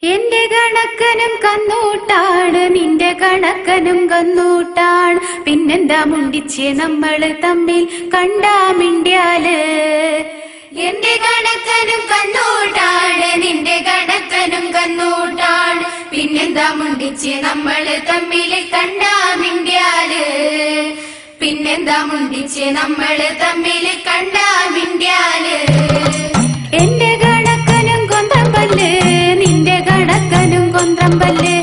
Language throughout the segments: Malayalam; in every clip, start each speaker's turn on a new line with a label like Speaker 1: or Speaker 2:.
Speaker 1: എന്റെ കണക്കനും കന്നൂട്ടാണ്, നിന്റെ കണക്കനും കന്നൂട്ടാണ്. പിന്നെന്താ മുണ്ടിച്ച് നമ്മള് തമ്മിൽ കണ്ടാ മിണ്ടിയാല്.
Speaker 2: എന്റെ കണക്കനും കന്നൂട്ടാണ്, നിന്റെ കണക്കനും കന്നൂട്ടാണ്. പിന്നെന്താ മുണ്ടിച്ച് നമ്മള് തമ്മിൽ കണ്ടാ മിണ്ടിയാല്. പിന്നെന്താ മുണ്ടിച്ച് നമ്മള് തമ്മിൽ കണ്ടാ മിണ്ടിയാല്.
Speaker 1: എന്റെ കണക്കനും കൊന്തമ്പല്ല്, നിന്റെ കണക്കനും കൊന്തമ്പല്ല്.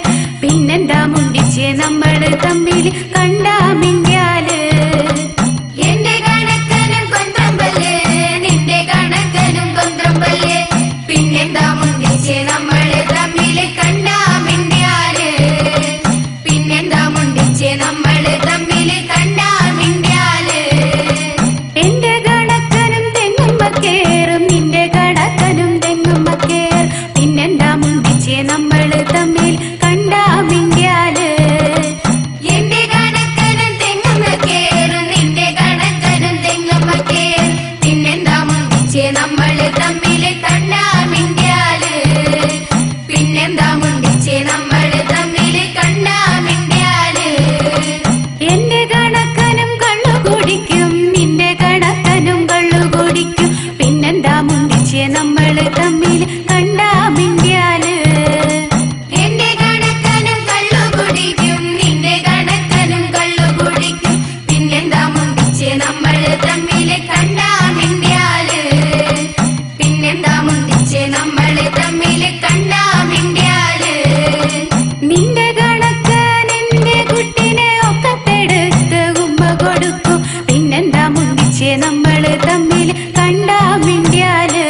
Speaker 1: പിന്നെന്താ മുണ്ടിച്ച് നമ്മള് തമ്മിൽ കണ്ടാ മിണ്ടിയാല്.
Speaker 2: എന്റെ കണക്കനും കൊന്തമ്പല്ല്, നിന്റെ കണക്കനും കൊന്തമ്പല്ല്. പിന്നെന്താ മുണ്ടിച്ച് നമ്മള് തമ്മിൽ കണ്ടാ മിണ്ടിയാല്. പിന്നെന്താ മുണ്ടിച്ച് നമ്മള് തമ്മിൽ കണ്ടാ മിണ്ടിയാല്.
Speaker 1: എന്റെ കണക്കനും തെങ്ങുമ്മക്കേറും, നിന്റെ കണക്കനും തെങ്ങുമ്മക്കേർ. പിന്നെന്താ മുണ്ടിച്ച് നമ്മള് തമ്മിൽ കണ്ടാ മിണ്ടിയാല്.
Speaker 2: എന്റെ കണക്കനും തെങ്ങുമ്മക്കേറും, നിന്റെ കണക്കനും തെങ്ങുമ്മക്കേർ. പിന്നെന്താ മുണ്ടിച്ച് നമ്മള് തമ്മിൽ കണ്ടാ മിണ്ടിയാല്. പിന്നെന്താ മുണ്ടിച്ച് നമ്മള് തമ്മിൽ കണ്ടാ മിണ്ടിയാല്.
Speaker 1: എന്റെ കണക്കനും കള്ളു കുടിക്കും, നിന്റെ കണക്കനും കള്ളു കുടിക്കും. പിന്നെന്താ മുണ്ടിച്ച് നമ്മള് തമ്മിൽ കണ്ടാ മിണ്ടിയാല്.
Speaker 2: എന്റെ കണക്കനും കള്ളു കുടിക്കും, നിന്റെ കണക്കനും കള്ളു കുടിക്കും. പിന്നെന്താ മുണ്ടിച്ച് നമ്മള് തമ്മിൽ കണ്ടാ മിണ്ടിയാല്. പിന്നെന്താ മുണ്ടിച്ച് നമ്മള് തമ്മിൽ കണ്ടാ മിണ്ടിയാല്.
Speaker 1: നിന്റെ കണക്കൻ എന്റെ കുട്ടിനെ ഒക്കത്തെടുത്ത് ഉമ്മ കൊടുക്കും. പിന്നെന്താ മുണ്ടിച്ച് നമ്മള് തമ്മിൽ കണ്ടാ മിണ്ടിയാല്.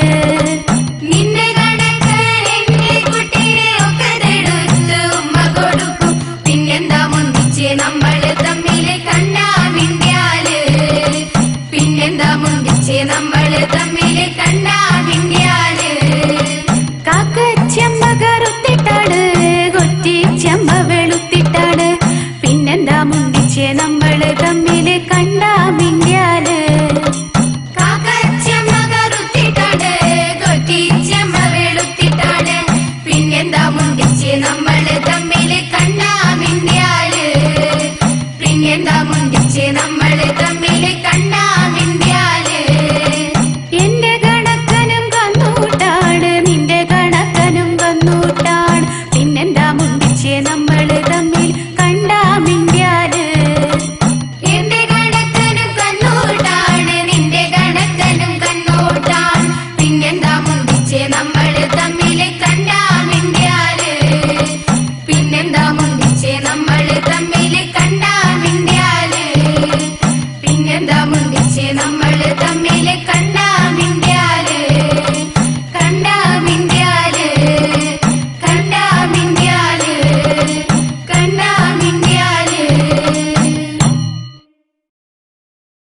Speaker 2: നിന്റെ കണക്കൻ എന്റെ കുട്ടീനെ ഒക്കതെടുത്ത് ഉമ്മ കൊടുക്കും. പിന്നെന്താ മുണ്ടിച്ച് നമ്മള് തമ്മിൽ കണ്ടാ മിണ്ടിയാല്. പിന്നെന്താ മുണ്ടിച്ച് നമ്മള് തമ്മിൽ കണ്ടാ മിണ്ടിയാല്.
Speaker 1: കാക്കച്ചമ്മ കറുത്ത